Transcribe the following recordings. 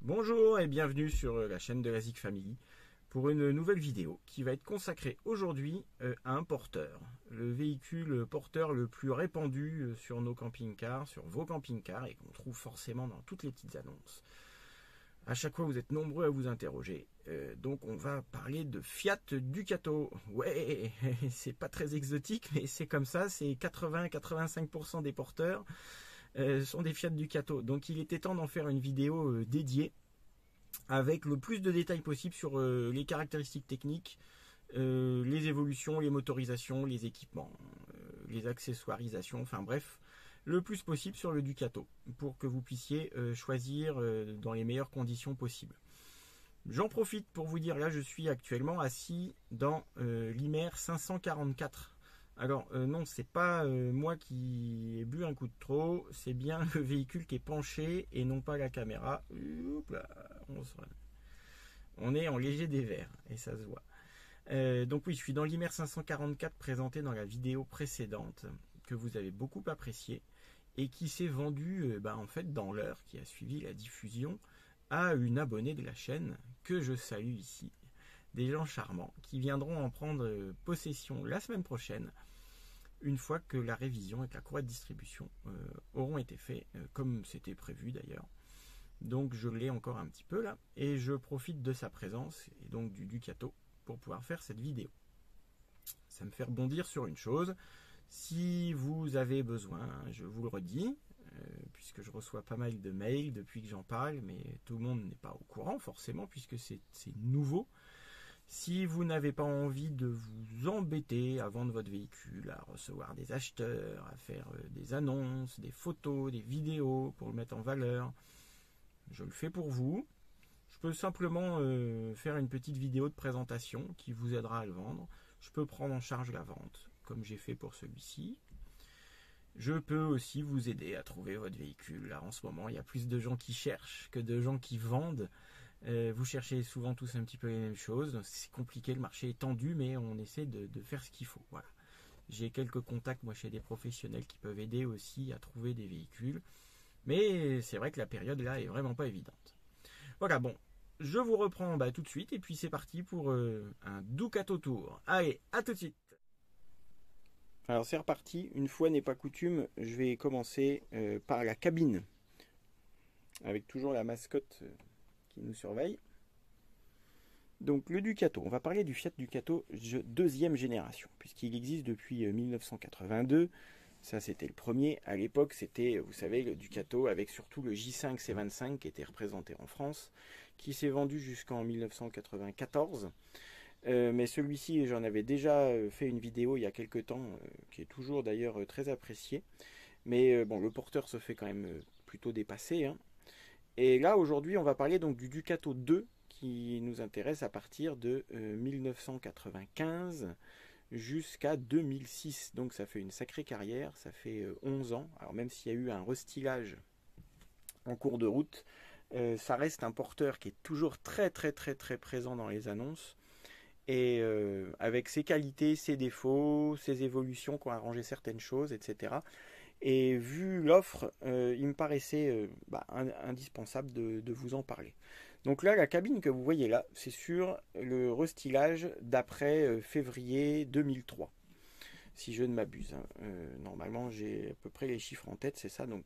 Bonjour et bienvenue sur la chaîne de la Zik Family pour une nouvelle vidéo qui va être consacrée aujourd'hui à un porteur. Le véhicule porteur le plus répandu sur nos camping-cars, sur vos camping-cars et qu'on trouve forcément dans toutes les petites annonces. À chaque fois vous êtes nombreux à vous interroger. Donc on va parler de Fiat Ducato. Ouais, c'est pas très exotique mais c'est comme ça, c'est 80-85% des porteurs sont des Fiat Ducato. Donc il était temps d'en faire une vidéo dédiée avec le plus de détails possible sur les caractéristiques techniques, les évolutions, les motorisations, les équipements, les accessoirisations, enfin bref, le plus possible sur le Ducato pour que vous puissiez choisir dans les meilleures conditions possibles. J'en profite pour vous dire, là je suis actuellement assis dans l'Imer 544. Alors non, c'est pas moi qui ai bu un coup de trop, c'est bien le véhicule qui est penché et non pas la caméra. Hop là, on est en léger dévers et ça se voit. Donc oui, je suis dans l'Imer 544 présenté dans la vidéo précédente que vous avez beaucoup apprécié et qui s'est vendu en fait dans l'heure qui a suivi la diffusion à une abonnée de la chaîne que je salue ici. Des gens charmants qui viendront en prendre possession la semaine prochaine, une fois que la révision et que la courroie de distribution auront été faits, comme c'était prévu d'ailleurs. Donc je l'ai encore un petit peu là, et je profite de sa présence, et donc du Ducato, pour pouvoir faire cette vidéo. Ça me fait rebondir sur une chose, si vous avez besoin, je vous le redis, puisque je reçois pas mal de mails depuis que j'en parle, mais tout le monde n'est pas au courant forcément, puisque c'est nouveau. Si vous n'avez pas envie de vous embêter à vendre votre véhicule, à recevoir des acheteurs, à faire des annonces, des photos, des vidéos pour le mettre en valeur, je le fais pour vous. Je peux simplement faire une petite vidéo de présentation qui vous aidera à le vendre. Je peux prendre en charge la vente, comme j'ai fait pour celui-ci. Je peux aussi vous aider à trouver votre véhicule. Là, en ce moment, il y a plus de gens qui cherchent que de gens qui vendent. Vous cherchez souvent tous un petit peu les mêmes choses. C'est compliqué, le marché est tendu, mais on essaie de faire ce qu'il faut. Voilà. J'ai quelques contacts moi chez des professionnels qui peuvent aider aussi à trouver des véhicules. Mais c'est vrai que la période là est vraiment pas évidente. Voilà, bon, je vous reprends tout de suite et puis c'est parti pour un Ducato Tour. Allez, à tout de suite. Alors c'est reparti, une fois n'est pas coutume, je vais commencer par la cabine, avec toujours la mascotte qui nous surveille. Donc le Ducato, on va parler du Fiat Ducato deuxième génération, puisqu'il existe depuis 1982, ça c'était le premier. À l'époque c'était, vous savez, le Ducato avec surtout le J5 C25 qui était représenté en France, qui s'est vendu jusqu'en 1994. Mais celui-ci, j'en avais déjà fait une vidéo il y a quelques temps, qui est toujours d'ailleurs très appréciée. Mais bon, le porteur se fait quand même plutôt dépasser, hein. Et là, aujourd'hui, on va parler donc du Ducato 2, qui nous intéresse à partir de 1995 jusqu'à 2006. Donc ça fait une sacrée carrière, ça fait 11 ans. Alors même s'il y a eu un restylage en cours de route, ça reste un porteur qui est toujours très présent dans les annonces. Et avec ses qualités, ses défauts, ses évolutions qui ont arrangé certaines choses, etc. Et vu l'offre, il me paraissait indispensable de vous en parler. Donc là, la cabine que vous voyez là, c'est sur le restylage d'après février 2003. Si je ne m'abuse, hein. Normalement, j'ai à peu près les chiffres en tête, c'est ça. Donc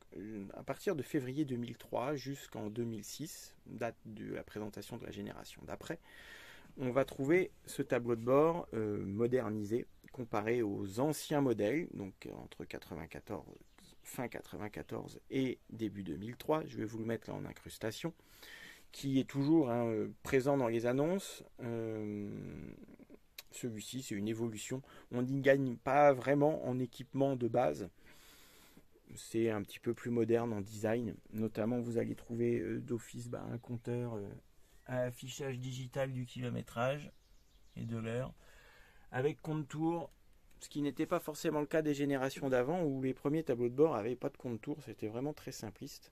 à partir de février 2003 jusqu'en 2006, date de la présentation de la génération d'après, on va trouver ce tableau de bord modernisé comparé aux anciens modèles, donc entre 94, fin 94 et début 2003. Je vais vous le mettre là en incrustation, qui est toujours présent dans les annonces. Celui-ci, c'est une évolution. On n'y gagne pas vraiment en équipement de base. C'est un petit peu plus moderne en design. Notamment, vous allez trouver d'office un compteur à affichage digital du kilométrage et de l'heure, avec compte-tour, ce qui n'était pas forcément le cas des générations d'avant, où les premiers tableaux de bord n'avaient pas de compte-tour, c'était vraiment très simpliste.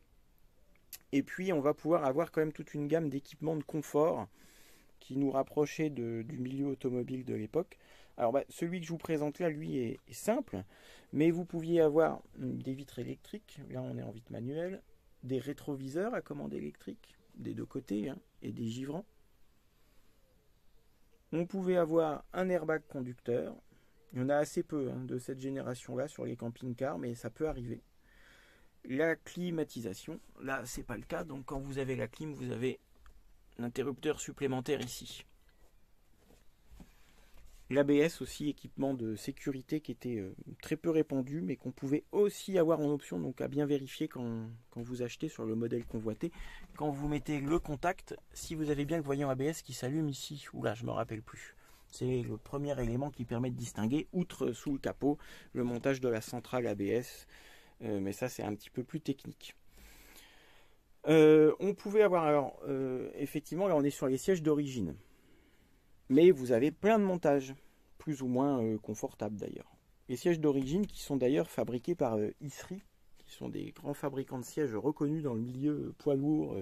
Et puis on va pouvoir avoir quand même toute une gamme d'équipements de confort qui nous rapprochait du milieu automobile de l'époque. Alors celui que je vous présente là, lui, est simple, mais vous pouviez avoir des vitres électriques, là on est en vitre manuelle, des rétroviseurs à commande électrique, des deux côtés, hein, et des givrants. On pouvait avoir un airbag conducteur. Il y en a assez peu, hein, de cette génération-là sur les camping-cars, mais ça peut arriver. La climatisation, là c'est pas le cas, donc quand vous avez la clim, vous avez l'interrupteur supplémentaire ici. L'ABS aussi, équipement de sécurité qui était très peu répandu, mais qu'on pouvait aussi avoir en option, donc à bien vérifier quand vous achetez sur le modèle convoité. Quand vous mettez le contact, si vous avez bien le voyant ABS qui s'allume ici, oula, je me rappelle plus. C'est le premier élément qui permet de distinguer, outre sous le capot, le montage de la centrale ABS. Mais ça, c'est un petit peu plus technique. On pouvait avoir, alors, effectivement, là on est sur les sièges d'origine. Mais vous avez plein de montages, plus ou moins confortables d'ailleurs. Les sièges d'origine qui sont d'ailleurs fabriqués par Isri, qui sont des grands fabricants de sièges reconnus dans le milieu poids lourd,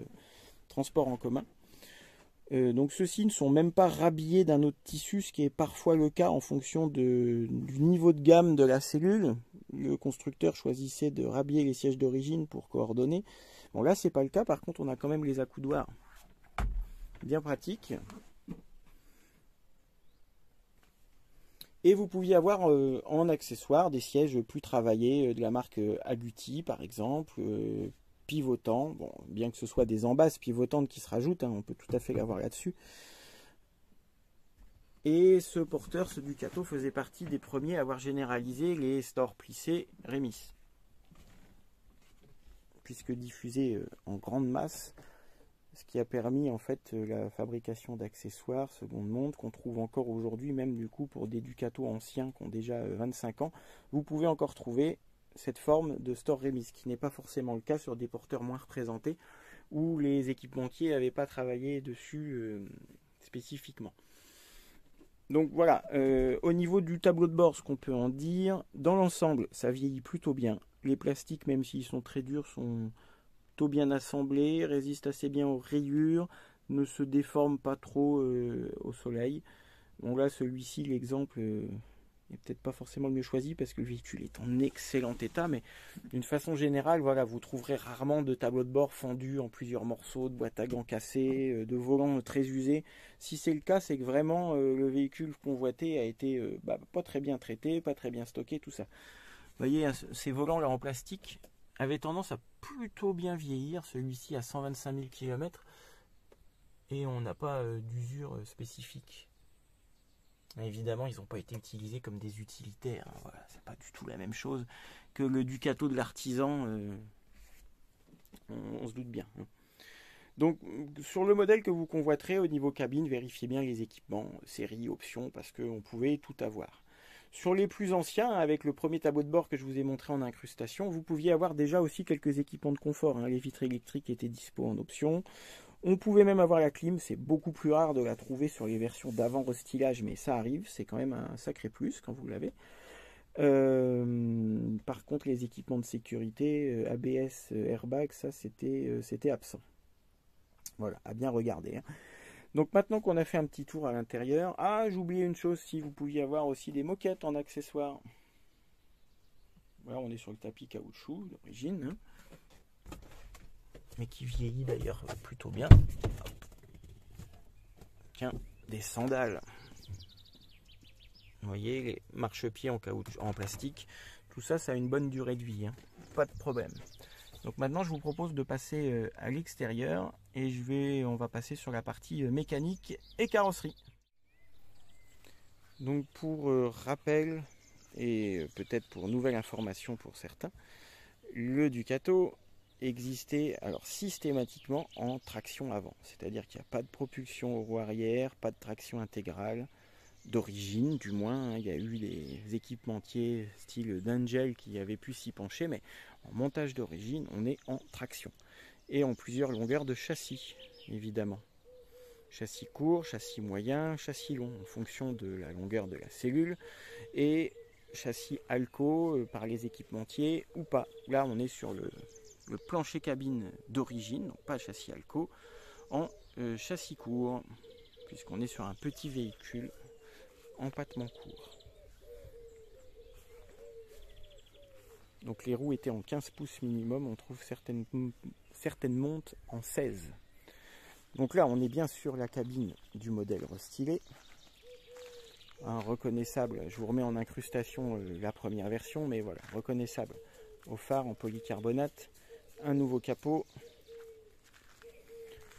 transport en commun. Donc ceux-ci ne sont même pas rhabillés d'un autre tissu, ce qui est parfois le cas en fonction du niveau de gamme de la cellule. Le constructeur choisissait de rhabiller les sièges d'origine pour coordonner. Bon là c'est pas le cas, par contre on a quand même les accoudoirs bien pratiques. Et vous pouviez avoir en accessoire des sièges plus travaillés de la marque Agouti par exemple, pivotants, bon, bien que ce soit des embasses pivotantes qui se rajoutent, hein, on peut tout à fait l'avoir là-dessus. Et ce porteur, ce Ducato, faisait partie des premiers à avoir généralisé les stores plissés Remis, puisque diffusé en grande masse, ce qui a permis en fait la fabrication d'accessoires seconde montre qu'on trouve encore aujourd'hui, même du coup pour des Ducato anciens qui ont déjà 25 ans, vous pouvez encore trouver cette forme de store Remis, ce qui n'est pas forcément le cas sur des porteurs moins représentés où les équipementiers n'avaient pas travaillé dessus spécifiquement. Donc voilà, au niveau du tableau de bord, ce qu'on peut en dire, dans l'ensemble, ça vieillit plutôt bien. Les plastiques, même s'ils sont très durs, sont plutôt bien assemblés, résistent assez bien aux rayures, ne se déforment pas trop au soleil. Bon là, celui-ci, l'exemple, n'est peut-être pas forcément le mieux choisi parce que le véhicule est en excellent état, mais d'une façon générale, voilà, vous trouverez rarement de tableau de bord fendu en plusieurs morceaux, de boîte à gants cassées, de volants très usés. Si c'est le cas, c'est que vraiment le véhicule convoité a été pas très bien traité, pas très bien stocké, tout ça. Vous voyez, ces volants là en plastique avaient tendance à plutôt bien vieillir, celui-ci à 125 000 km, et on n'a pas d'usure spécifique. Évidemment, ils n'ont pas été utilisés comme des utilitaires. Hein, voilà, c'est pas du tout la même chose que le Ducato de l'artisan. On se doute bien. Hein. Donc, sur le modèle que vous convoiterez au niveau cabine, vérifiez bien les équipements, série, options, parce qu'on pouvait tout avoir. Sur les plus anciens, avec le premier tableau de bord que je vous ai montré en incrustation, vous pouviez avoir déjà aussi quelques équipements de confort. Hein. Les vitres électriques étaient dispo en option. On pouvait même avoir la clim, c'est beaucoup plus rare de la trouver sur les versions d'avant restylage, mais ça arrive, c'est quand même un sacré plus quand vous l'avez. Par contre, les équipements de sécurité, ABS, airbag, ça c'était absent. Voilà, à bien regarder. Hein. Donc maintenant qu'on a fait un petit tour à l'intérieur, j'ai oublié une chose, si vous pouviez avoir aussi des moquettes en accessoires. Voilà, on est sur le tapis caoutchouc d'origine. Hein. Mais qui vieillit d'ailleurs plutôt bien. Hop. Tiens, des sandales. Vous voyez, les marchepieds en caoutchouc, en plastique, tout ça, ça a une bonne durée de vie, hein. Pas de problème. Donc maintenant, je vous propose de passer à l'extérieur et on va passer sur la partie mécanique et carrosserie. Donc pour rappel et peut-être pour nouvelle information pour certains, le Ducato existait alors systématiquement en traction avant, c'est-à-dire qu'il n'y a pas de propulsion au roue arrière, pas de traction intégrale, d'origine du moins. Hein, il y a eu des équipementiers style d'Angel qui avaient pu s'y pencher, mais en montage d'origine, on est en traction et en plusieurs longueurs de châssis, évidemment. Châssis court, châssis moyen, châssis long en fonction de la longueur de la cellule et châssis Alco par les équipementiers ou pas. Là, on est sur le plancher cabine d'origine, donc pas châssis Alco, en châssis court, puisqu'on est sur un petit véhicule empattement court. Donc les roues étaient en 15 pouces minimum, on trouve certaines montes en 16. Donc là, on est bien sur la cabine du modèle restylé. Un reconnaissable, je vous remets en incrustation la première version, mais voilà, reconnaissable au phare en polycarbonate. Un nouveau capot.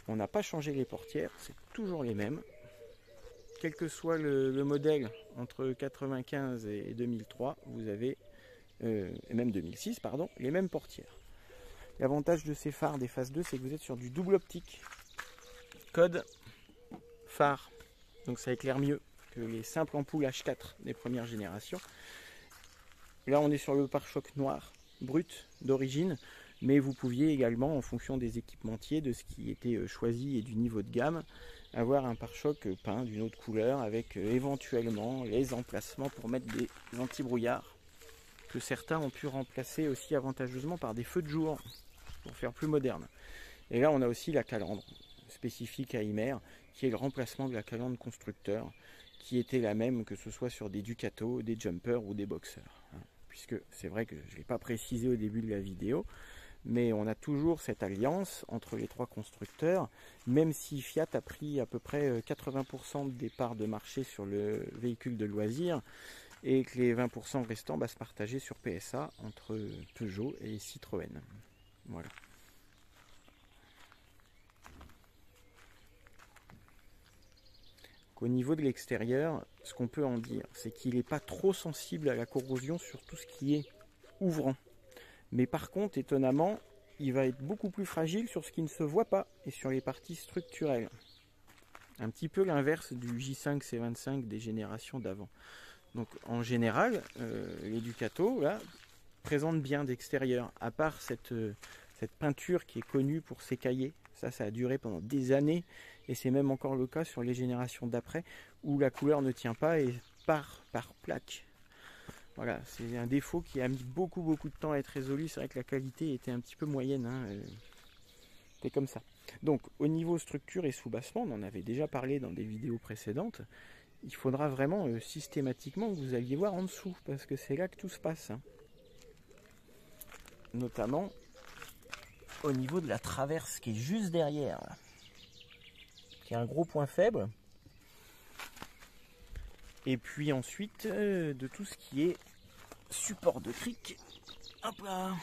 On n'a pas changé les portières, c'est toujours les mêmes. Quel que soit le modèle entre 95 et 2003, vous avez, et même 2006, pardon, les mêmes portières. L'avantage de ces phares des phases 2, c'est que vous êtes sur du double optique. Code phare, donc ça éclaire mieux que les simples ampoules H4 des premières générations. Là, on est sur le pare-choc noir, brut, d'origine, mais vous pouviez également, en fonction des équipementiers, de ce qui était choisi et du niveau de gamme, avoir un pare-choc peint d'une autre couleur avec éventuellement les emplacements pour mettre des anti-brouillards que certains ont pu remplacer aussi avantageusement par des feux de jour pour faire plus moderne. Et là, on a aussi la calandre spécifique à Ymer, qui est le remplacement de la calandre constructeur, qui était la même que ce soit sur des Ducato, des Jumpers ou des Boxers. Puisque c'est vrai que je ne l'ai pas précisé au début de la vidéo, mais on a toujours cette alliance entre les trois constructeurs, même si Fiat a pris à peu près 80% des parts de marché sur le véhicule de loisir, et que les 20% restants se partageaient sur PSA entre Peugeot et Citroën. Voilà. Au niveau de l'extérieur, ce qu'on peut en dire, c'est qu'il n'est pas trop sensible à la corrosion sur tout ce qui est ouvrant. Mais par contre, étonnamment, il va être beaucoup plus fragile sur ce qui ne se voit pas et sur les parties structurelles. Un petit peu l'inverse du J5 C25 des générations d'avant. Donc en général, les Ducato là, présentent bien d'extérieur, à part cette peinture qui est connue pour s'écailler. Ça a duré pendant des années, et c'est même encore le cas sur les générations d'après, où la couleur ne tient pas et part par plaque. Voilà, c'est un défaut qui a mis beaucoup de temps à être résolu. C'est vrai que la qualité était un petit peu moyenne, hein. C'était comme ça. Donc au niveau structure et sous-bassement, on en avait déjà parlé dans des vidéos précédentes. Il faudra vraiment systématiquement que vous alliez voir en dessous, parce que c'est là que tout se passe, hein. Notamment au niveau de la traverse qui est juste derrière, là, qui est un gros point faible. Et puis ensuite de tout ce qui est support de cric. Hop là,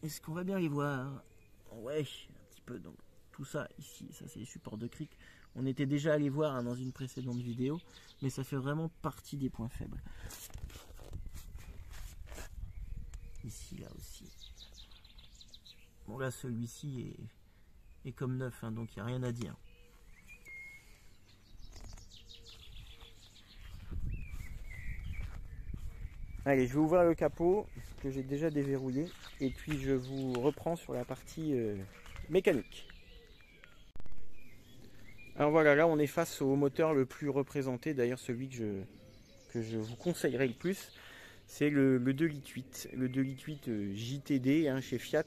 est-ce qu'on va bien les voir? Ouais, un petit peu. Donc tout ça ici, ça c'est les supports de cric. On était déjà allé voir, hein, dans une précédente vidéo, mais ça fait vraiment partie des points faibles. Ici, là aussi. Bon là, celui-ci est comme neuf, hein, donc il n'y a rien à dire. Allez, je vais ouvrir le capot que j'ai déjà déverrouillé et puis je vous reprends sur la partie mécanique. Alors voilà, là on est face au moteur le plus représenté, d'ailleurs celui que je vous conseillerais le plus, c'est le 2,8 litres. Le 2,8 litres JTD, hein, chez Fiat,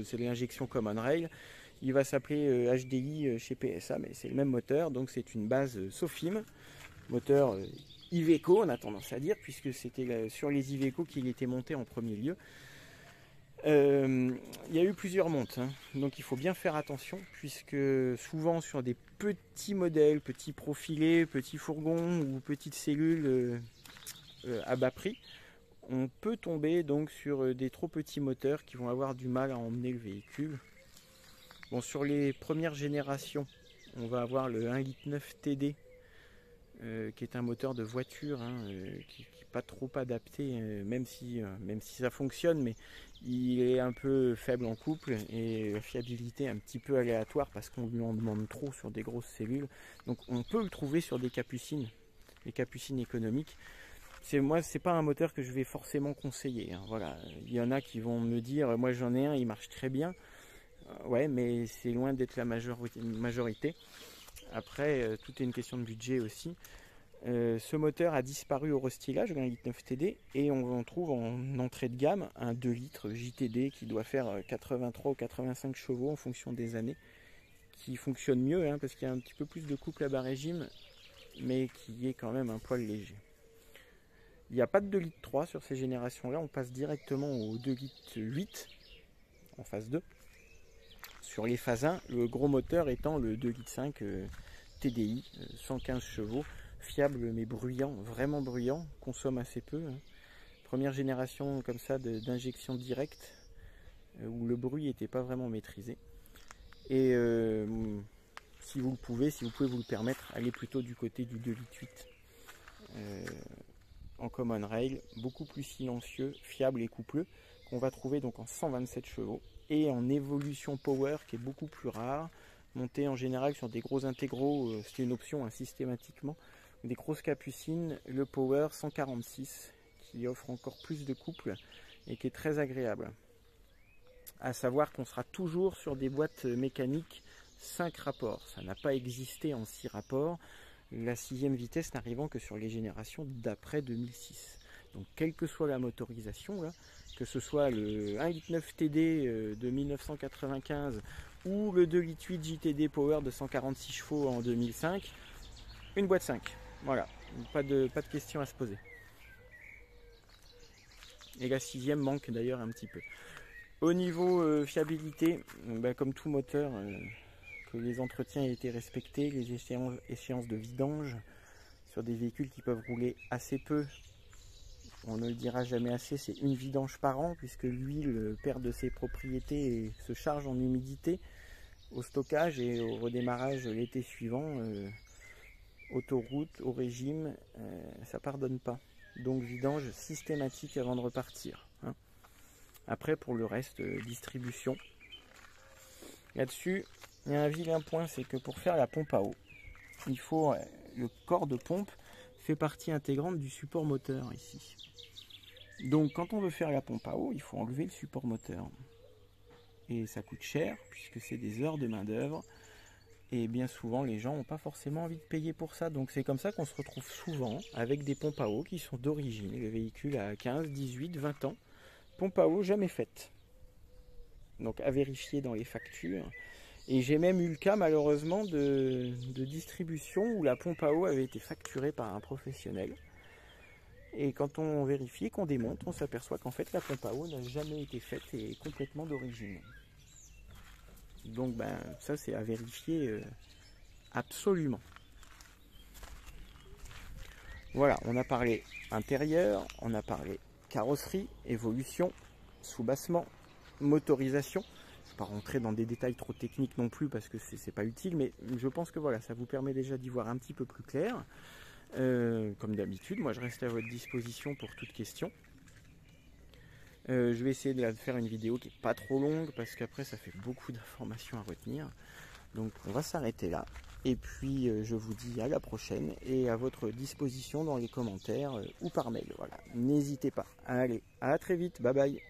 c'est l'injection Common Rail. Il va s'appeler HDI chez PSA, mais c'est le même moteur, donc c'est une base Sofim, moteur Iveco, on a tendance à dire, puisque c'était sur les Iveco qu'il était monté en premier lieu. Il y a eu plusieurs montes, hein, donc il faut bien faire attention, puisque souvent sur des petits modèles, petits profilés, petits fourgons ou petites cellules à bas prix, on peut tomber donc sur des trop petits moteurs qui vont avoir du mal à emmener le véhicule. Bon, sur les premières générations, on va avoir le 1,9 litre TD, qui est un moteur de voiture, hein, qui n'est pas trop adapté, même si ça fonctionne, mais il est un peu faible en couple et la fiabilité un petit peu aléatoire parce qu'on lui en demande trop sur des grosses cellules. Donc on peut le trouver sur des capucines, les capucines économiques. Moi, c'est pas un moteur que je vais forcément conseiller, hein. Voilà, il y en a qui vont me dire, moi j'en ai un, il marche très bien. Ouais, mais c'est loin d'être la majorité. Après, tout est une question de budget aussi. Ce moteur a disparu au restylage, le 1,9 litre TD, et on trouve en entrée de gamme un 2 litres JTD qui doit faire 83 ou 85 chevaux en fonction des années, qui fonctionne mieux, hein, parce qu'il y a un petit peu plus de couple à bas régime, mais qui est quand même un poil léger. Il n'y a pas de 2 litres 3 sur ces générations-là, on passe directement au 2 litres 8 en phase 2. sur les phases 1, le gros moteur étant le 2,5 litres TDI, 115 chevaux, fiable mais bruyant, vraiment bruyant, consomme assez peu. Hein. Première génération comme ça d'injection directe, où le bruit n'était pas vraiment maîtrisé. Et si vous pouvez vous le permettre, allez plutôt du côté du 2,8 litres en common rail, beaucoup plus silencieux, fiable et coupleux, qu'on va trouver donc en 127 chevaux, et en évolution power qui est beaucoup plus rare, monté en général sur des gros intégraux, c'est une option hein, systématiquement, des grosses capucines, le power 146 qui offre encore plus de couple et qui est très agréable. À savoir qu'on sera toujours sur des boîtes mécaniques 5 rapports, ça n'a pas existé en 6 rapports, la 6e vitesse n'arrivant que sur les générations d'après 2006. Donc quelle que soit la motorisation, là, que ce soit le 1,9 litre TD de 1995 ou le 2,8 litre JTD Power de 146 chevaux en 2005, une boîte 5. Voilà, pas de question à se poser. Et la 6e manque d'ailleurs un petit peu. Au niveau fiabilité, comme tout moteur, que les entretiens aient été respectés, les échéances de vidange sur des véhicules qui peuvent rouler assez peu, on ne le dira jamais assez, c'est une vidange par an puisque l'huile perd de ses propriétés et se charge en humidité au stockage et au redémarrage l'été suivant. Autoroute, au régime, ça pardonne pas. Donc vidange systématique avant de repartir. Hein. Après pour le reste, distribution. Là-dessus, il y a un vilain point, c'est que pour faire la pompe à eau, il faut le corps de pompe fait partie intégrante du support moteur ici. Donc quand on veut faire la pompe à eau, il faut enlever le support moteur. Et ça coûte cher puisque c'est des heures de main d'œuvre. Et bien souvent les gens n'ont pas forcément envie de payer pour ça. Donc c'est comme ça qu'on se retrouve souvent avec des pompes à eau qui sont d'origine. Le véhicule a 15, 18, 20 ans. Pompe à eau jamais faite. Donc à vérifier dans les factures. Et j'ai même eu le cas malheureusement de distribution où la pompe à eau avait été facturée par un professionnel. Et quand on vérifie, qu'on démonte, on s'aperçoit qu'en fait la pompe à eau n'a jamais été faite et est complètement d'origine. Donc ça c'est à vérifier absolument. Voilà, on a parlé intérieur, on a parlé carrosserie, évolution, soubassement, motorisation. Je ne vais pas rentrer dans des détails trop techniques non plus parce que c'est pas utile, mais je pense que voilà, ça vous permet déjà d'y voir un petit peu plus clair. Comme d'habitude, moi je reste à votre disposition pour toute question. Je vais essayer de faire une vidéo qui n'est pas trop longue parce qu'après ça fait beaucoup d'informations à retenir. Donc on va s'arrêter là. Et puis je vous dis à la prochaine et à votre disposition dans les commentaires ou par mail. Voilà, n'hésitez pas. Allez, à très vite, bye bye.